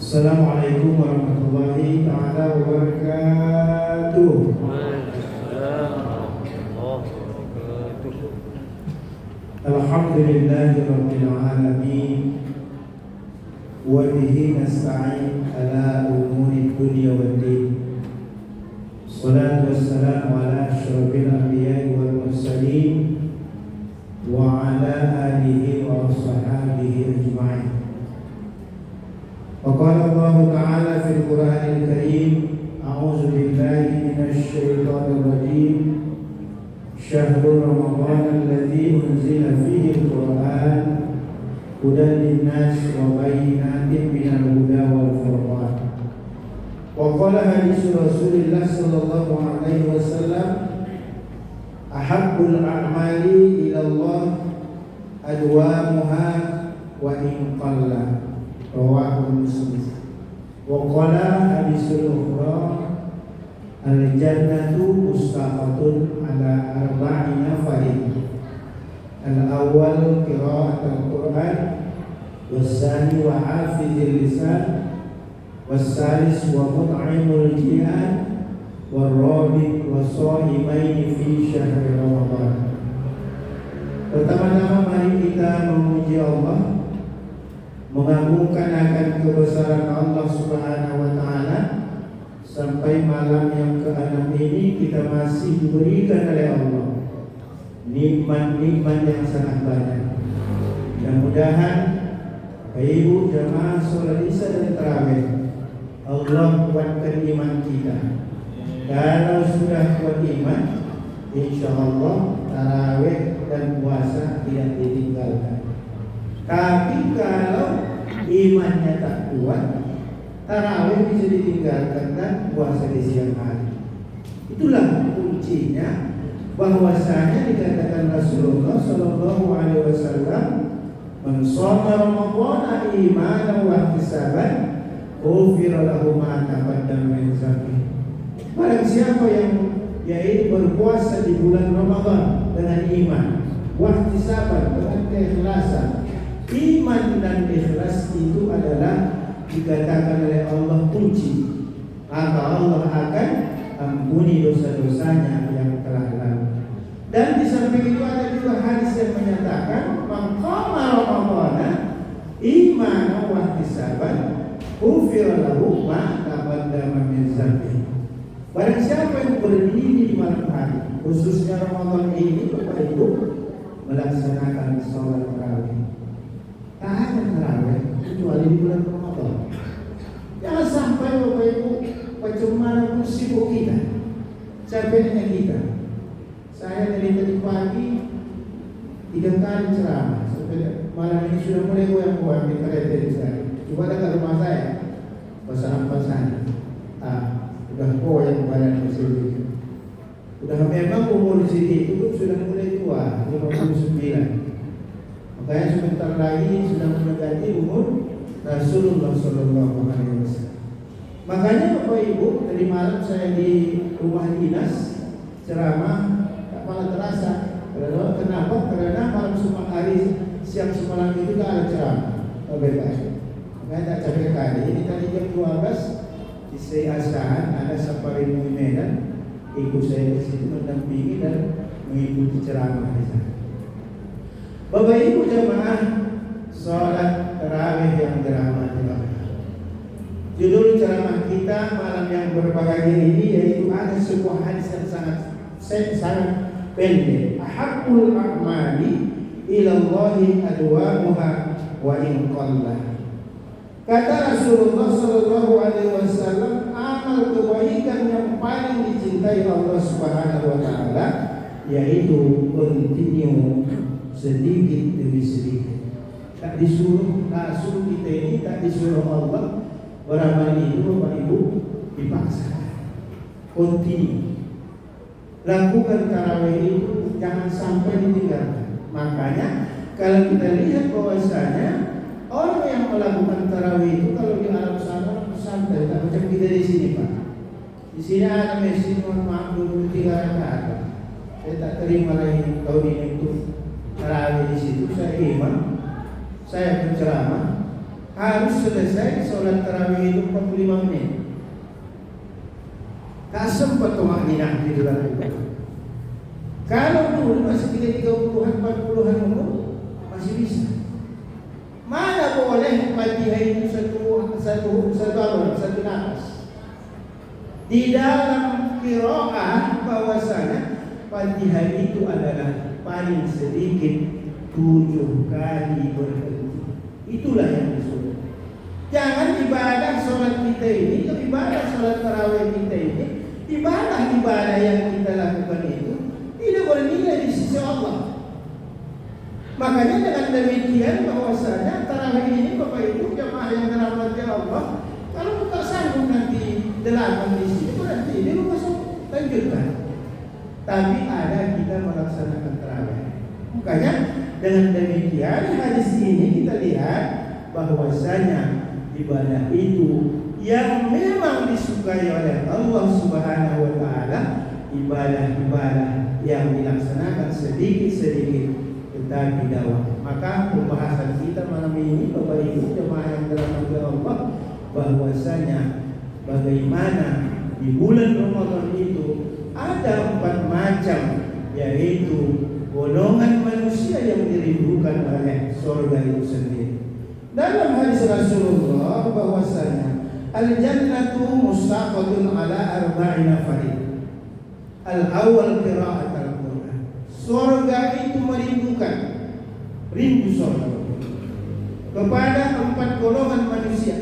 Assalamualaikum warahmatullahi taala wabarakatuh. Alhamdulillahirabbil alamin wa bihi nasta'in ala umuri dunya waddin. Salatu wassalamu ala asyrafil anbiya'i wal mursalin wa ala alihi wa sahbihi ajma'in. Waqala Allah Ta'ala fil Qur'anil Karim, a'udzu billahi minasy syaithanir rajim. Syahrul Ramadan alladzi unzila fihi al-Qur'an hudan lin-nas wa bayyinatin minal huda wal furqan. Wa qala hadits Rasulillah sallallahu alaihi wasallam, ahabbul a'mali ila Allah adwamuha wa in qalla. Rawahu Muslim. Wa qala hadisul ukhra, al-jannatu mustaqatun ala arba'ina farid. Al-awwal qira'atul Qur'an, was-sani wa hafizil lisan, was-salis wa mut'imul ji'an, war-rabi' wa shahimaini fi syahri Ramadan. Pertama-tama mari kita memuji Allah, mengagungkan akan kebesaran Allah Subhanahu wa taala. Sampai malam yang ke-6 ini kita masih diberikan oleh Allah nikmat-nikmat yang sangat banyak. Mudah-mudahan Ibu jamaah sholat Isya dan tarawih, Allah kuatkan iman kita. Kalau sudah kuat iman, insyaallah tarawih dan puasa tidak ditinggalkan. Tapi kalau imannya tak kuat, tarawih bisa ditinggalkan dan puasa di siang hari. Itulah kuncinya, bahwasanya dikatakan Rasulullah sallallahu alaihi wasallam, "Man shoma Ramadhana imanan wa ihtisaban, ghufira lahu ma taqaddama min dzambihi." Barang siapa yang yaitu berpuasa di bulan Ramadan dengan iman, wa ihtisaban dengan keikhlasan. Iman dan ikhlas itu adalah dikatakan oleh Allah kunci, maka Allah akan ampuni dosa-dosanya yang telah lalu. Dan di samping itu ada juga hadis yang menyatakan, man qama Ramadhana imanan wa ihtisaban ghufira lahu ma taqaddama min dzambihi. Barang siapa yang berdiri di malam hari, khususnya Ramadan ini, Bapak Ibu, melaksanakan sholat tarawih. Tak ada tarawih kecuali di bulan Ramadan. Jangan sampai Bapak Ibu, bagaimana pun sibuk kita, capeknya kita. Saya dari tadi pagi 3 kali ceramah, sampai malam ini sudah mulai goyang-goyang di kereta saya. Coba dekat rumah saya, pasangan-pasangan, udah goyang badan di sini. Udah memang umur di sini itu sudah mulai tua, 59. Makanya sebentar lagi sudah mendekati umur Rasulullah sallallahu alaihi wasallam. Makanya Bapak Ibu, dari malam saya di rumah dinas ceramah tak malah terasa. Kenapa? Karena malam semua hari, siang semalam itu tak ada ceramah. Bebas. Makanya tak capek kali. Ini tadi jam 12 di Asahan ada safari Medan. Ibu saya di situ mendampingi dan mengikuti ceramah di sana. Bapak Ibu jamaah sholat tarawih yang dirahmati Allah. Judul ceramah kita malam yang berbahagia ini yaitu ada sebuah hadis yang sangat pendek. Ahabbul a'mali ila Allahi adwamuha wa in qalla. Kata Rasulullah sallallahu alaihi wasallam, amal kebaikan yang paling dicintai Allah Subhanahu wa taala yaitu continue sedikit demi sedikit. Tak suruh kita ini, tak disuruh Allah beramal itu Bapak Ibu dipaksa. Continue. Lakukan tarawih itu, jangan sampai ditinggalkan. Makanya kalau kita lihat bahwasanya orang yang melakukan tarawih itu kalau di Arab sana santai, tak macam kita di sini Pak. Di sini ada mesin, mohon maaf 23 rakaat. Saya tak terima lagi tahun ini itu tarawih di situ. Saya imam, saya penceramah, harus selesai sholat tarawih itu 45 menit. Tak sempat tumakninah di dalam itu. Kalau dulu masih 30-an, 40-an umur masih bisa. Mana boleh Fatihah itu satu nafas. Di dalam qiraah bahwasanya Fatihah itu adalah paling sedikit 7 kali berhenti. Itulah yang disuruh. Jangan ibadah sholat kita ini, ibadah sholat tarawih kita ini, ibadah yang kita lakukan itu tidak bernilai di sisi Allah. Makanya dengan demikian bahwasanya tarawih ini Bapak Ibu jemaah yang dirahmati Allah, kalau tak sanggup nanti 8 di sini, berarti ini masuk lanjutkan. Tapi ada kita melaksanakan tarawih. Makanya dengan demikian hadis ini kita lihat bahwasanya ibadah itu yang memang disukai oleh Allah Subhanahu wa taala, ibadah-ibadah yang dilaksanakan sedikit-sedikit tetapi dakwah. Maka pembahasan kita malam ini Bapak Ibu jemaah yang dirahmati Allah, bahwasanya bagaimana di bulan Ramadan itu ada 4 macam, yaitu golongan manusia yang dirindukan oleh surga itu sendiri. Dalam hadis Rasulullah bahwasanya al-jannatu mustaqatun ala arba'ina farid. Al-awwal qira'at al-Quran. Surga itu rindu surga kepada 4 golongan manusia.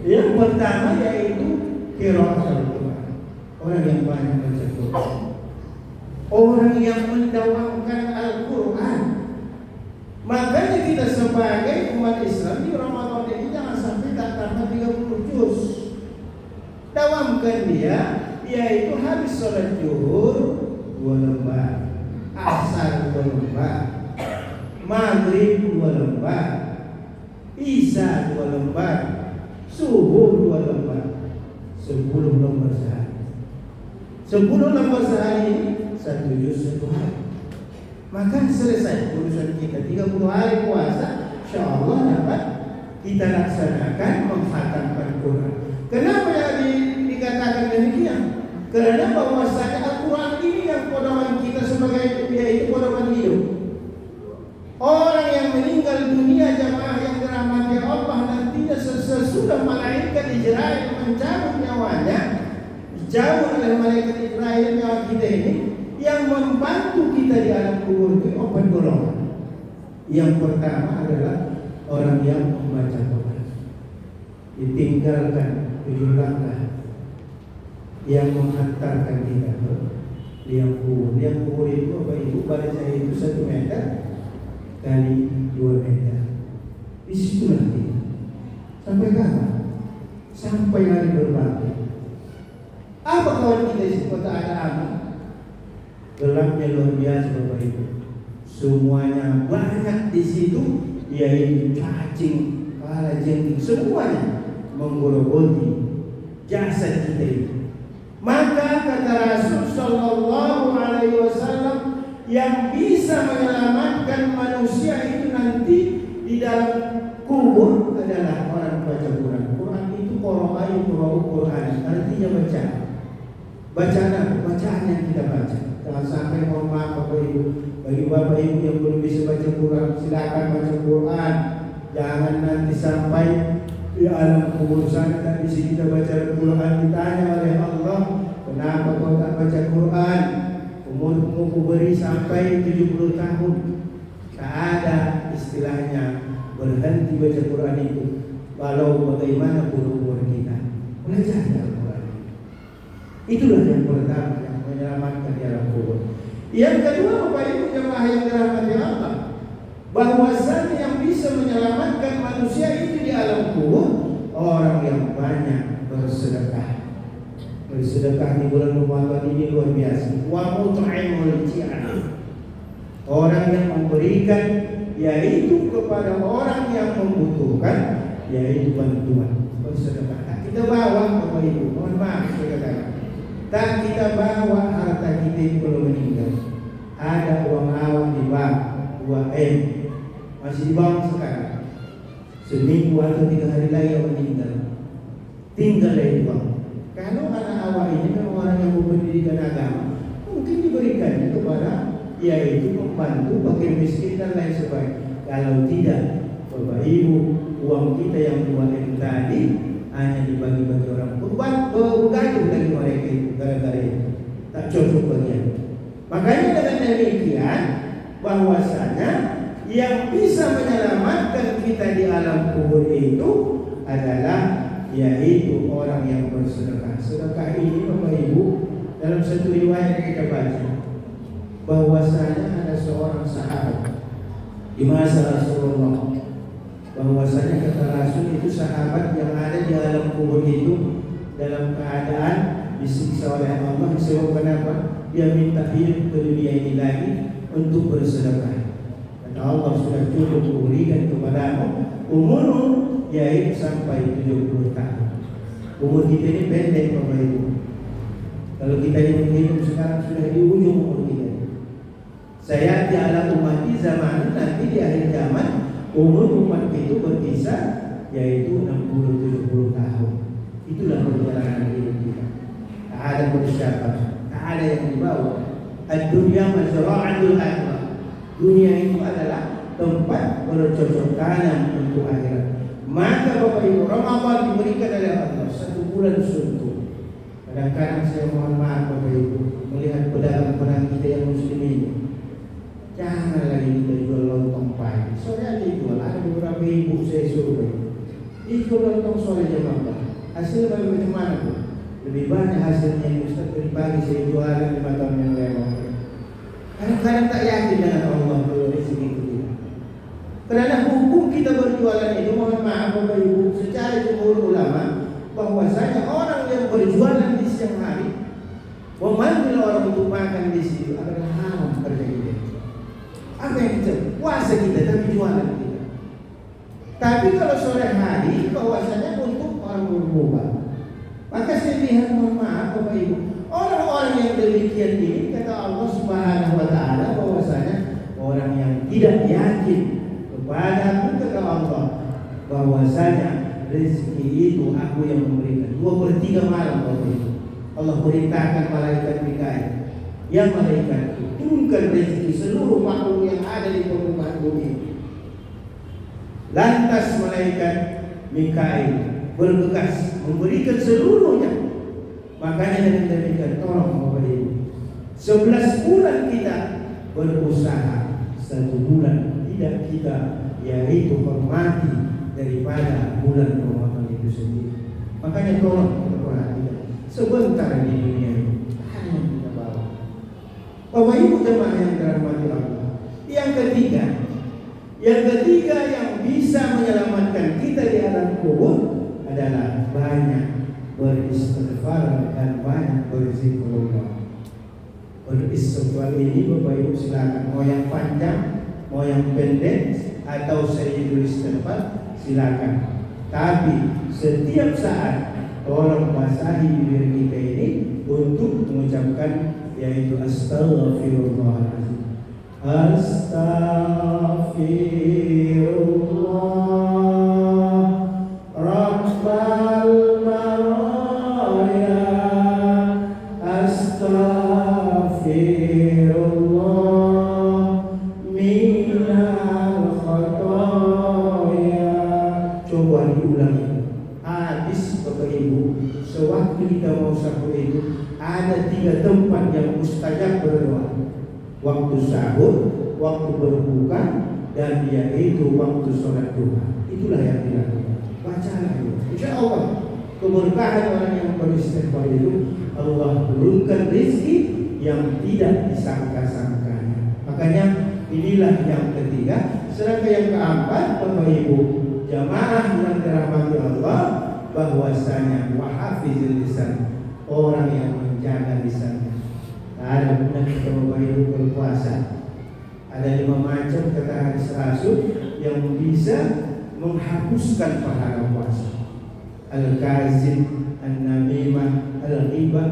Yang pertama yaitu qira'at al-Quran. Orang yang banyak baca Quran. Orang yang mendawamkan Al-Quran. Makanya kita sebagai umat Islam di Ramadan ini jangan sampai tak tambah 30 juz. Dawamkan dia, yaitu habis sholat zuhur 2 lembar, asar 2 lembar, maghrib 2 lembar, isya 2 lembar, subuh 2 lembar, 10 lembar sehari. 10 lembar sehari ini 1 juz 1 hari. Maka selesai urusan kita 30 hari puasa, insyaallah dapat kita laksanakan menghatamkan Quran. Kenapa dikatakan demikian? Karena bahwasanya Al-Quran ini yang pedoman kita sebagai yaitu pedoman hidup. Orang yang meninggal dunia jamaah yang dirahmati Allah nantinya sesudah malaikat Israel mencabut nyawanya, dijauh oleh malaikat Israel nyawa kita ini, yang membantu kita di alam kubur itu 4 golongan. Yang pertama adalah orang yang membaca Quran, ditinggalkan 7 langkah yang menghantarkan kita ke liang kubur. Liang kubur itu Bapak Ibu baca itu 1 meter kali 2 meter. Di situ nanti sampai kapan? Sampai hari berbagi. Apa kawan kita di kota ada aman? Gelapnya luar biasa Bapak Ibu. Semuanya banyak di situ, yaitu cacing, kalajengking, semuanya menggerogoti jasad kita itu. Maka kata Rasul sallallahu alaihi wasallam, yang bisa menyelamatkan manusia itu nanti di dalam kubur adalah orang baca Quran. Quran itu Quran, artinya baca. Bacaan yang kita baca. Jangan sampai mohon maaf Bapak Ibu, bagi Bapak Ibu yang belum bisa baca Quran, silakan baca Quran. Jangan nanti sampai di alam kubur sana dan di sini kita baca Quran ditanya oleh Allah, kenapa kau tak baca Quran? Umurmu beri sampai 70 tahun. Tak ada istilahnya berhenti baca Quran itu. Walau bagaimana umur kita, belajar Al-Quran. Itulah yang pertama yang menyelamatkan di alam kubur. Yang kedua Bapak Ibu jemaah yang dirahmati Allah, bahwasanya yang bisa menyelamatkan manusia itu di alam kubur orang yang banyak bersedekah. Bersedekah di bulan Ramadan ini luar biasa. Wa mut'imul ji'an. Orang yang memberikan yaitu kepada orang yang membutuhkan, yaitu bantuan, bersedekah. Kita bawa Bapak Ibu, mohon maaf saudara. Tak kita bawa harta kita itu belum meninggal. Ada uang awam di bank 2M masih di bawah sekarang. seminggu atau 3 hari lagi awak meninggal, tinggallah itu uang. Kalau anak awak ini memang orang yang berpendidikan agama, mungkin diberikannya kepada yaitu membantu fakir miskin dan lain sebagainya. Kalau tidak, Bapak Ibu, uang kita yang 2 M tadi hanya dibagi-bagi orang bergantung dari mereka itu, gara-gara itu tak cocok bagian. Makanya dengan demikian bahwasanya yang bisa menyelamatkan kita di alam kubur itu adalah yaitu orang yang bersedekah. Sedekah ini Bapak Ibu, dalam satu riwayat yang kita baca bahwasanya ada seorang sahabat di masa Rasulullah, bahwasanya kata Rasul itu sahabat yang ada di alam kubur itu dalam keadaan disiksa oleh Allah. Sebab kenapa? Dia minta hidup ke dunia ini lagi untuk bersedekah. Kata Allah, sudah cukup kuberikan kepadamu umurmu yaitu sampai 70 tahun. Umur kita ini pendek Bapak Ibu. Kalau kita hidup sekarang sudah di ujung umur kita. Saya di alam umat di zaman nanti di akhir zaman umur umat itu berkisar yaitu 60-70 tahun. Itulah perjalanan hidup kita. Tak ada persiapan, tak ada yang dibawa. Ad-dunya mazra'atul akhirah. Dunia itu adalah tempat bercocok tanam untuk akhirat. Maka Bapak Ibu, Ramadan diberikan oleh Allah 1 bulan suntuk. Kadang-kadang saya mohon maaf Bapak Ibu, melihat pedagang-pedagang kita yang muslim ini, jangan lagi kita jual lontong pagi. Sore aja jual. Ada beberapa ibu saya suruh jual lontong sore jam 4. Hasil bagaimana mana pun lebih banyak hasilnya yang Ustaz dari pagi saya jualan 5 tahun yang lewat. Kadang-kadang tak yakin dengan Allah kalau rezeki itu. Karena hukum kita berjualan itu, mohon maaf Bapak Ibu, secara jumhur ulama bahwasanya orang yang berjualan di siang hari memanggil orang untuk makan di situ adalah haram kerja kita. Apa yang kita puasa kita tapi jualan kita. Tapi kalau sore hari bahwasanya untuk orang berbuat. Maka saya lihat, mohon maaf Bapak Ibu, orang-orang yang demikian ini kata Allah Subhanahu wa taala bahwasanya orang yang tidak yakin kepada kata Allah bahwasanya rezeki itu aku yang memberikan. 2/3 malam Bapak Ibu, Allah perintahkan malaikat Mikail, yang malaikat turunkan rezeki seluruh makhluk yang ada di permukaan bumi. Lantas malaikat Mikail bergegas memberikan seluruhnya. Makanya dengan demikian tolong Bapak Ibu, 11 bulan kita berusaha, 1 bulan tidak kita yaitu hormati daripada bulan Ramadan itu sendiri. Makanya tolong kita perhatikan sebentar di dunia ini hanya kita bawa. Bapak Ibu jemaah yang dirahmati Allah. Yang ketiga yang bisa menyelamatkan kita di alam kubur adalah banyak beristighfar dan banyak berzikirullah. Beristighfar ini Bapak Ibu silakan, mau yang panjang, mau yang pendek, atau saya tulis tempat silakan. Tapi setiap saat tolong basahi bibir kita ini untuk mengucapkan yaitu astaghfirullahaladzim. Astaghfirullah Rabbal Baraya. Astaghfirullah minal khotoya. Coba diulang habis Bapak Ibu. Sewaktu kita mau sahur itu ada 3 tempat yang mustajab berdoa. Waktu sahur, waktu berbuka, dan yaitu waktu sholat duha. Itulah yang dilakukan. Bacalah itu. Insya Allah keberkahan orang yang beristighfar itu Allah turunkan rezeki yang tidak disangka-sangkanya. Makanya inilah yang ketiga. Sedangkan yang keempat Bapak Ibu jamaah yang dirahmati Allah, bahwasanya wahafizil lisan, orang yang menjaga lisannya. Ada benar kita Bapak Ibu berpuasa. Ada 5 macam kata hadis Rasul yang bisa menghapuskan pahala puasa. Al-kazib, an-namimah, al-ghibah,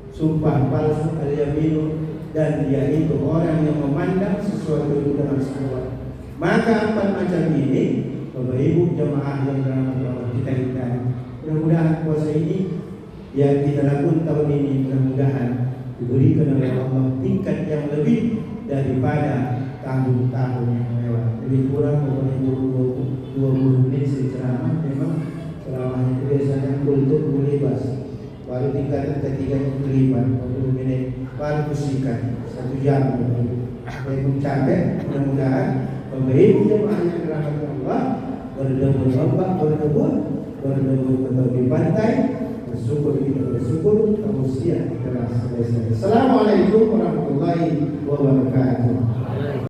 sumpah palsu, al-yaminu, dan yaitu orang yang memandang sesuatu itu dengan salah. Maka 4 macam ini Bapak Ibu jemaah yang dirahmati Allah kita ikan. Mudah-mudahan puasa ini yang kita lakukan tahun ini mudah-mudahan diberikan oleh Allah tingkat yang lebih daripada tahun-tahun yang lewat. Lebih kurang pokoknya 20 menit ceramah. Memang ceramah itu biasanya kultur bebas. Baru tingkatan ketiga yang terlibat 20 menit baru kusingkat 1 jam. Saya mencapai mudah-mudahan pemberi jemaah yang dirahmati Allah berdoa berdoa di pantai, bersyukur kita bersyukur, kamu siap kita selesai. Assalamualaikum warahmatullahi wabarakatuh.